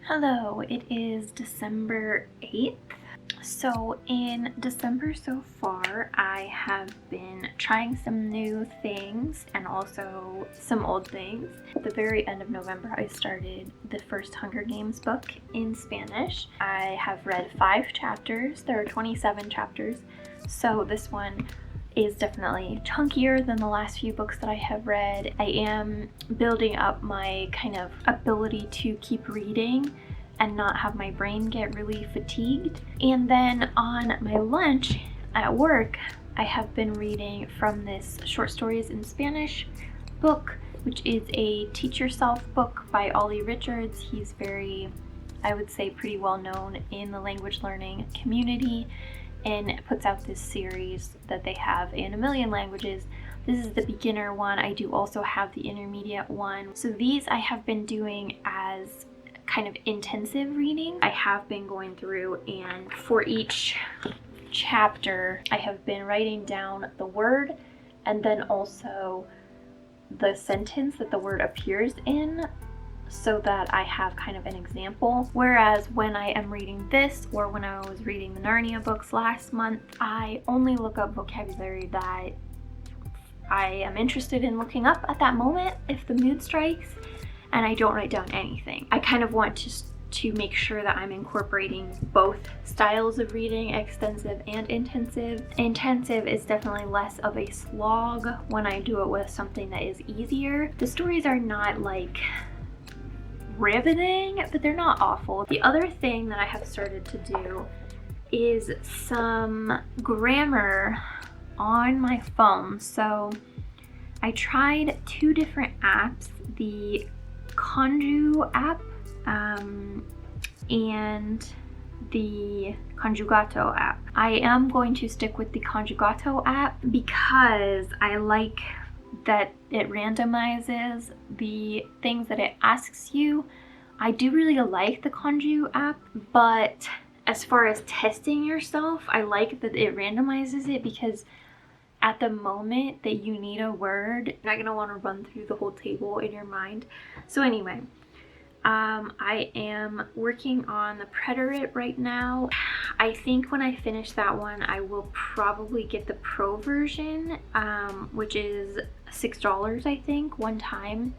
Hello, it is December 8th. So in December so far, I have been trying some new things and also some old things. At the very end of November, I started the first Hunger Games book in Spanish. I have read 5 chapters. There are 27 chapters. So this one is definitely chunkier than the last few books that I have read. I am building up my kind of ability to keep reading and not have my brain get really fatigued. And then on my lunch at work, I have been reading from this Short Stories in Spanish book, which is a Teach Yourself book by Olly. He's very, I would say, pretty well known in the language learning community, and puts out this series that they have in a million languages. This is the beginner one. I do also have the intermediate one. So these I have been doing as kind of intensive reading. I have been going through, and for each chapter I have been writing down the word and then also the sentence that the word appears in, so that I have kind of an example. Whereas when I am reading this, or when I was reading the Narnia books last month, I only look up vocabulary that I am interested in looking up at that moment if the mood strikes, and I don't write down anything. I kind of want to make sure that I'm incorporating both styles of reading, extensive and intensive. Intensive is definitely less of a slog when I do it with something that is easier. The stories are not like riveting, but they're not awful. The other thing that I have started to do is some grammar on my phone. So I tried 2 different apps, the Conju app and the Conjugato app. I am going to stick with the Conjugato app because I like that it randomizes the things that it asks you. I do really like the Conju app, but as far as testing yourself, I like that it randomizes it, because at the moment that you need a word, you're not going to want to run through the whole table in your mind. So anyway, I am working on the Preterite right now. I think when I finish that one, I will probably get the pro version, which is $6, I think, one time,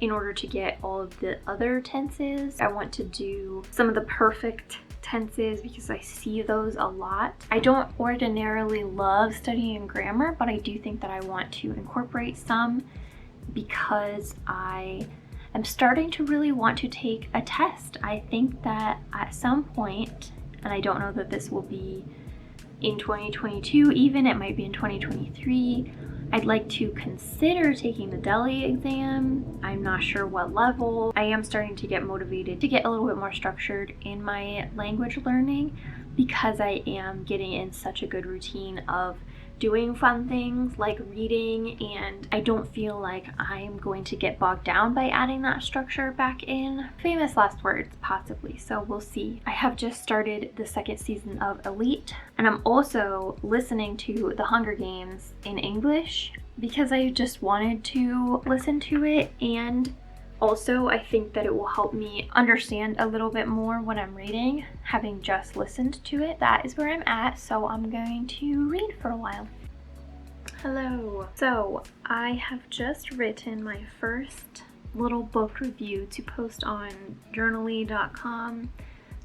in order to get all of the other tenses. I want to do some of the perfect tenses because I see those a lot. I don't ordinarily love studying grammar, but I do think that I want to incorporate some because I am starting to really want to take a test. I think that at some point, and I don't know that this will be in 2022 even, it might be in 2023, I'd like to consider taking the Delhi exam. I'm not sure what level. I am starting to get motivated to get a little bit more structured in my language learning because I am getting in such a good routine of doing fun things like reading, and I don't feel like I'm going to get bogged down by adding that structure back in. Famous last words, possibly, so we'll see. I have just started the 2nd season of Elite, and I'm also listening to The Hunger Games in English because I just wanted to listen to it, and also I think that it will help me understand a little bit more what I'm reading, having just listened to it. That is where I'm at, so I'm going to read for a while. Hello. So I have just written my first little book review to post on journaly.com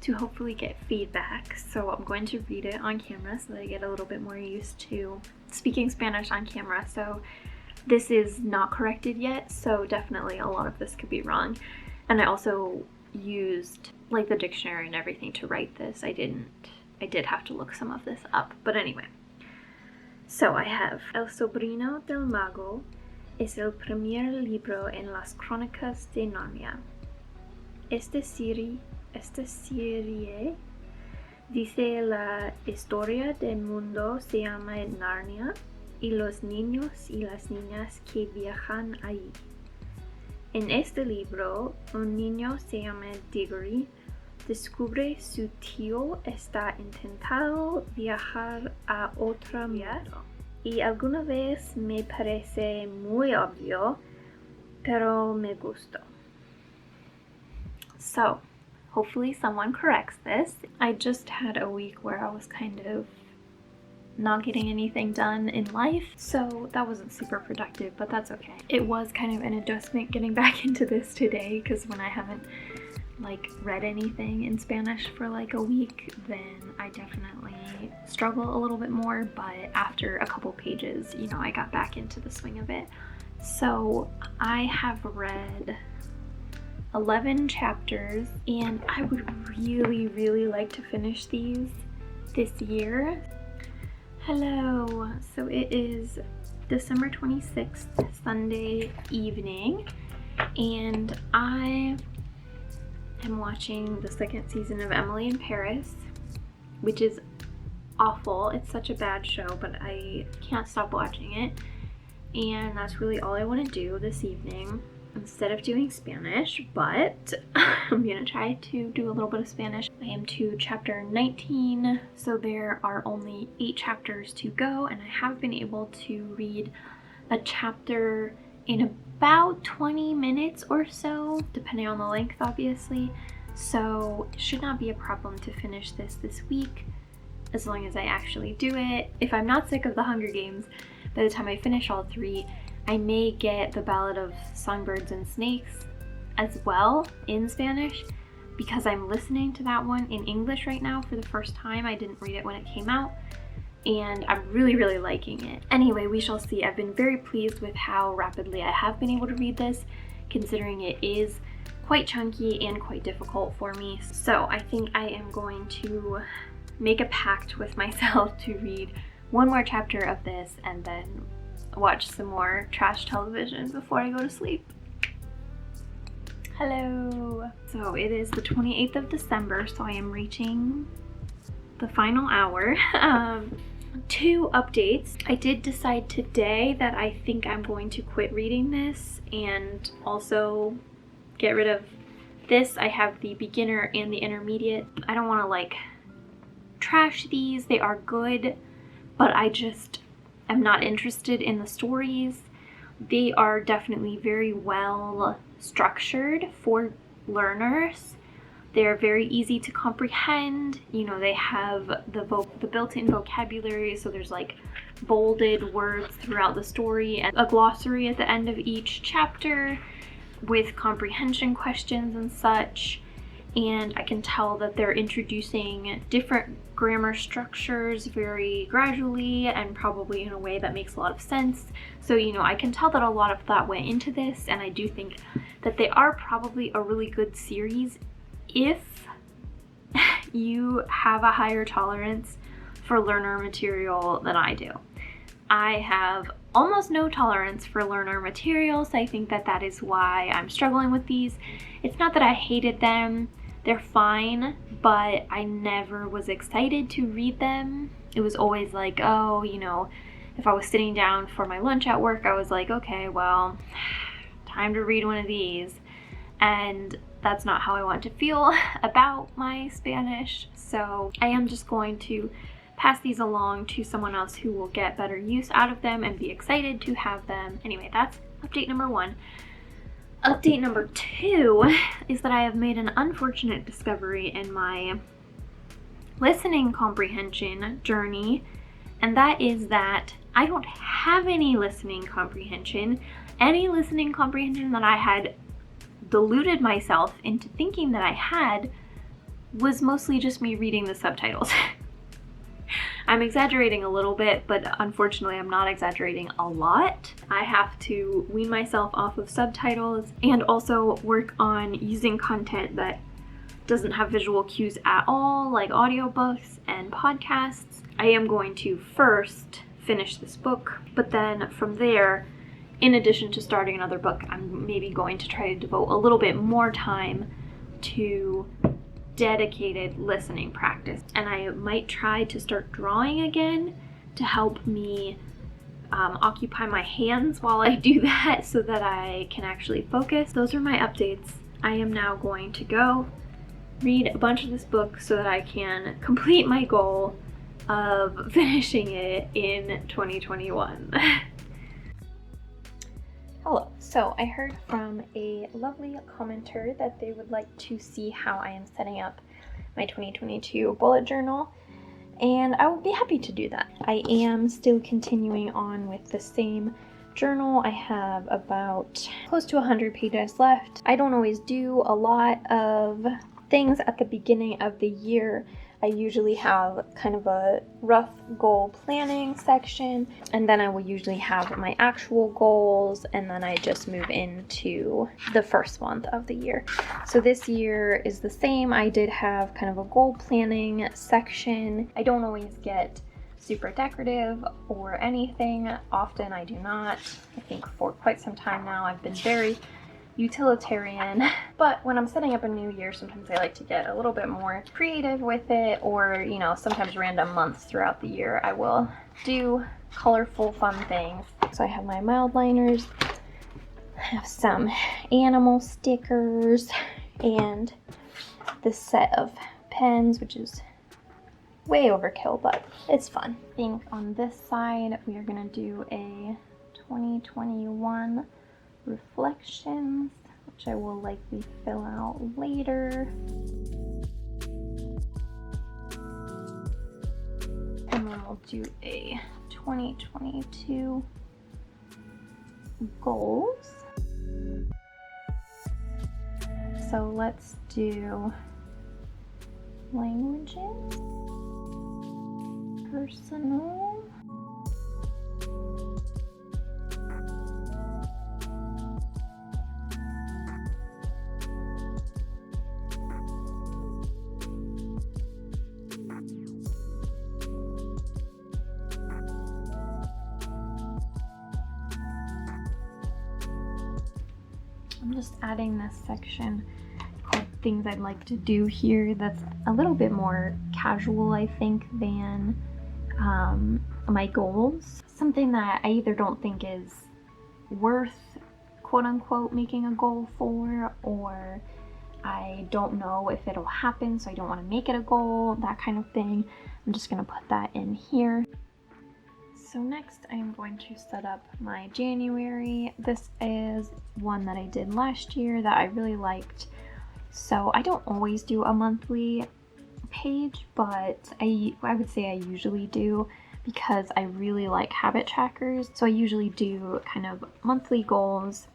to hopefully get feedback. So I'm going to read it on camera so that I get a little bit more used to speaking Spanish on camera. So this is not corrected yet, so definitely a lot of this could be wrong. And I also used like the dictionary and everything to write this. I did have to look some of this up, but anyway. So I have El Sobrino del Mago es el primer libro en las crónicas de Narnia. Esta serie dice la historia del mundo se llama Narnia y los niños y las niñas que viajan allí. En este libro, un niño se llama Diggory descubre su tío está intentando viajar a otra mundo. Y alguna vez me parece muy obvio, pero me gustó. So, hopefully someone corrects this. I just had a week where I was kind of not getting anything done in life, so that wasn't super productive, but that's okay. It was kind of an adjustment getting back into this today, because when I haven't like read anything in Spanish for like a week, then I definitely struggle a little bit more, but after a couple pages, you know, I got back into the swing of it. So I have read 11 chapters, and I would really like to finish these this year. Hello, so it is December 26th, Sunday evening, and I am watching the second season of Emily in Paris, which is awful. It's such a bad show, but I can't stop watching it, and that's really all I want to do this evening instead of doing Spanish, but I'm gonna try to do a little bit of Spanish. I am to chapter 19, so there are only 8 chapters to go, and I have been able to read a chapter in about 20 minutes or so, depending on the length, obviously. So it should not be a problem to finish this week, as long as I actually do it. If I'm not sick of the Hunger Games by the time I finish all 3, I may get The Ballad of Songbirds and Snakes as well in Spanish, because I'm listening to that one in English right now for the first time. I didn't read it when it came out, and I'm really liking it. Anyway, we shall see. I've been very pleased with how rapidly I have been able to read this, considering it is quite chunky and quite difficult for me. So I think I am going to make a pact with myself to read one more chapter of this and then watch some more trash television before I go to sleep. Hello! So it is the 28th of December, so I am reaching the final hour. 2 updates. I did decide today that I think I'm going to quit reading this and also get rid of this. I have the beginner and the intermediate. I don't want to like trash these. They are good, but I just am not interested in the stories. They are definitely very well structured for learners. They're very easy to comprehend. You know, they have the built-in vocabulary, so there's like bolded words throughout the story and a glossary at the end of each chapter with comprehension questions and such. And I can tell that they're introducing different grammar structures very gradually and probably in a way that makes a lot of sense. So, you know, I can tell that a lot of thought went into this, and I do think that they are probably a really good series if you have a higher tolerance for learner material than I do. I have almost no tolerance for learner materials. I think that that is why I'm struggling with these. It's not that I hated them. They're fine, but I never was excited to read them. It was always like, oh, you know, if I was sitting down for my lunch at work, I was like, okay, well, time to read one of these. And that's not how I want to feel about my Spanish. So I am just going to pass these along to someone else who will get better use out of them and be excited to have them. Anyway, that's update number 1. Update number 2 is that I have made an unfortunate discovery in my listening comprehension journey, and that is that I don't have any listening comprehension. Any listening comprehension that I had deluded myself into thinking that I had was mostly just me reading the subtitles. I'm exaggerating a little bit, but unfortunately I'm not exaggerating a lot. I have to wean myself off of subtitles and also work on using content that doesn't have visual cues at all, like audiobooks and podcasts. I am going to first finish this book, but then from there, in addition to starting another book, I'm maybe going to try to devote a little bit more time to dedicated listening practice. And I might try to start drawing again to help me occupy my hands while I do that so that I can actually focus. Those are my updates. I am now going to go read a bunch of this book so that I can complete my goal of finishing it in 2021. Hello. So I heard from a lovely commenter that they would like to see how I am setting up my 2022 bullet journal, and I will be happy to do that. I am still continuing on with the same journal. I have about close to 100 pages left. I don't always do a lot of things at the beginning of the year. I usually have kind of a rough goal planning section, and then I will usually have my actual goals, and then I just move into the first month of the year. So this year is the same. I did have kind of a goal planning section. I don't always get super decorative or anything. Often I do not. I think for quite some time now I've been very utilitarian, but when I'm setting up a new year, sometimes I like to get a little bit more creative with it, or you know, sometimes random months throughout the year I will do colorful fun things. So I have my mild liners, I have some animal stickers, and this set of pens, which is way overkill, but it's fun. I think on this side we are gonna do a 2021 reflections, which I will likely fill out later. And then we'll do a 2022 goals. So let's do languages, personal, I'm just adding this section called things I'd like to do here that's a little bit more casual, I think, than my goals. Something that I either don't think is worth quote-unquote making a goal for, or I don't know if it'll happen, so I don't want to make it a goal, that kind of thing. I'm just going to put that in here. So next I am going to set up my January. This is one that I did last year that I really liked. So I don't always do a monthly page, but I would say I usually do, because I really like habit trackers. So I usually do kind of monthly goals,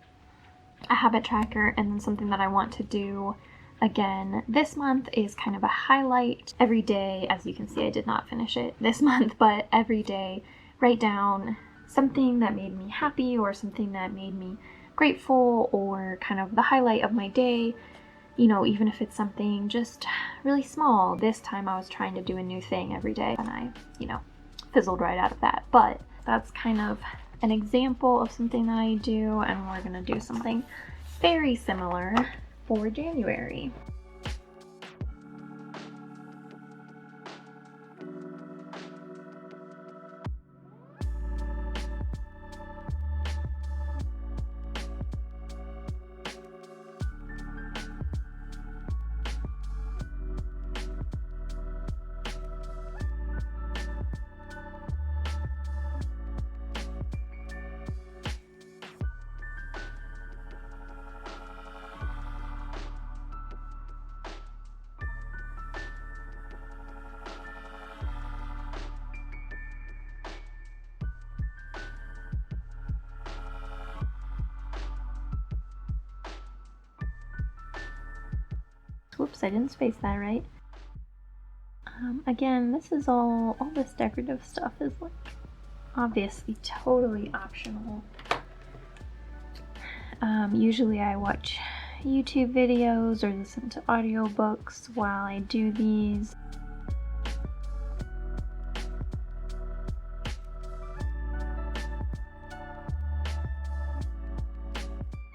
a habit tracker, and then something that I want to do again this month is kind of a highlight every day. As you can see, I did not finish it this month, but every day write down something that made me happy, or something that made me grateful, or kind of the highlight of my day. You know, even if it's something just really small. This time I was trying to do a new thing every day, and I, you know, fizzled right out of that. But that's kind of an example of something that I do, and we're gonna do something very similar for January. Whoops, I didn't space that right. Again, this is all this decorative stuff is like obviously totally optional. Usually I watch YouTube videos or listen to audiobooks while I do these.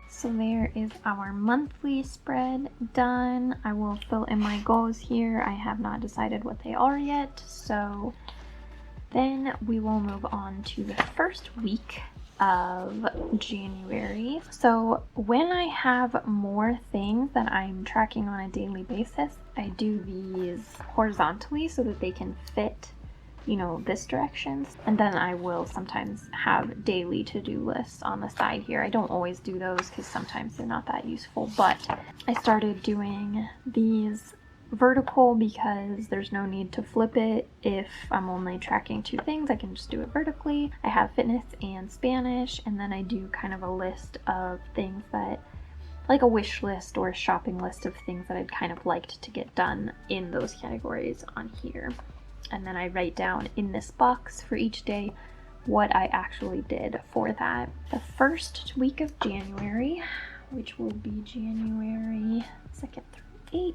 So there is our monthly spread done. I will fill in my goals here. I have not decided what they are yet, so then we will move on to the first week of January. So when I have more things that I'm tracking on a daily basis, I do these horizontally so that they can fit this direction. And then I will sometimes have daily to-do lists on the side here. I don't always do those because sometimes they're not that useful, but I started doing these vertical because there's no need to flip it. If I'm only tracking 2 things, I can just do it vertically. I have fitness and Spanish, and then I do kind of a list of things that, like a wish list or a shopping list of things that I'd kind of liked to get done in those categories on here. And then I write down in this box for each day what I actually did for that. The first week of January, which will be January 2nd through 8th.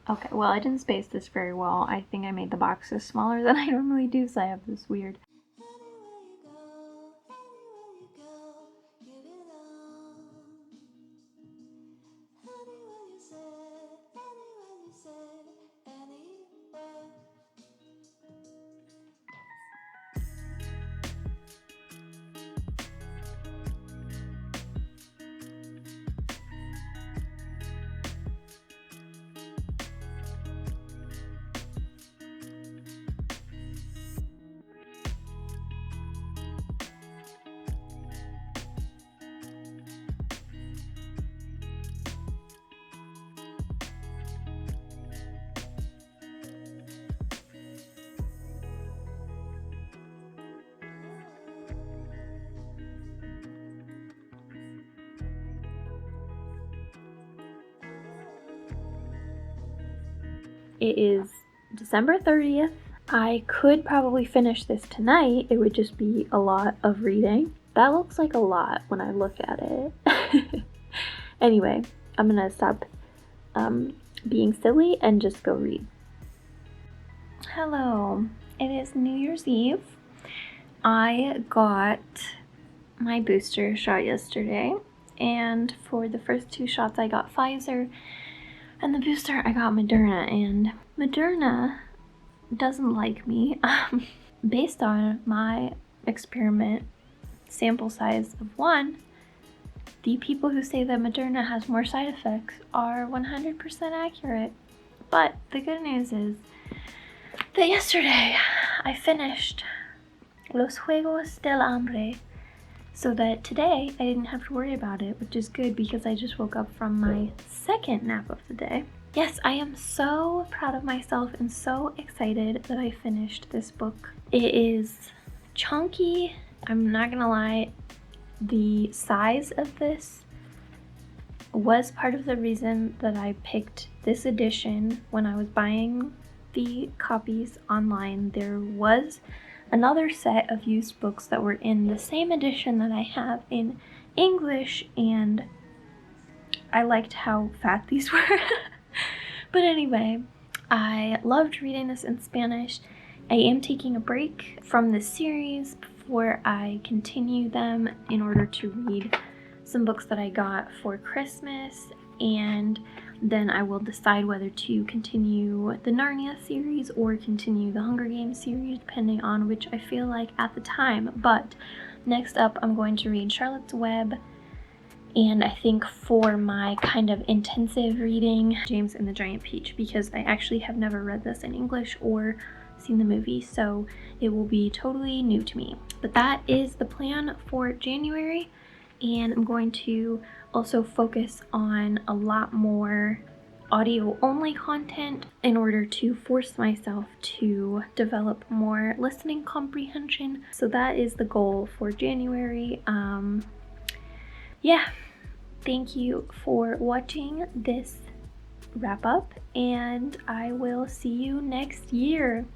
Okay, well, I didn't space this very well. I think I made the boxes smaller than I normally do, so I have this weird. It is December 30th. I could probably finish this tonight. It would just be a lot of reading. That looks like a lot when I look at it. Anyway, I'm gonna stop being silly and just go read. Hello, it is New Year's Eve. I got my booster shot yesterday, and for the first 2 shots I got Pfizer, and the booster I got Moderna, and Moderna doesn't like me. Based on my experiment sample size of 1, the people who say that Moderna has more side effects are 100% accurate. But the good news is that yesterday I finished Los Juegos del Hambre, so that today I didn't have to worry about it, which is good because I just woke up from my second nap of the day. Yes, I am so proud of myself and so excited that I finished this book. It is chunky, I'm not gonna lie. The size of this was part of the reason that I picked this edition. When I was buying the copies online, there was another set of used books that were in the same edition that I have in English, and I liked how fat these were. But anyway, I loved reading this in Spanish. I am taking a break from this series before I continue them in order to read some books that I got for Christmas, and then I will decide whether to continue the Narnia series or continue the Hunger Games series, depending on which I feel like at the time. But next up, I'm going to read Charlotte's Web, and I think for my kind of intensive reading, James and the Giant Peach, because I actually have never read this in English or seen the movie, so it will be totally new to me. But that is the plan for January, and I'm going to also focus on a lot more audio only content in order to force myself to develop more listening comprehension. So that is the goal for January. Yeah, thank you for watching this wrap up, and I will see you next year.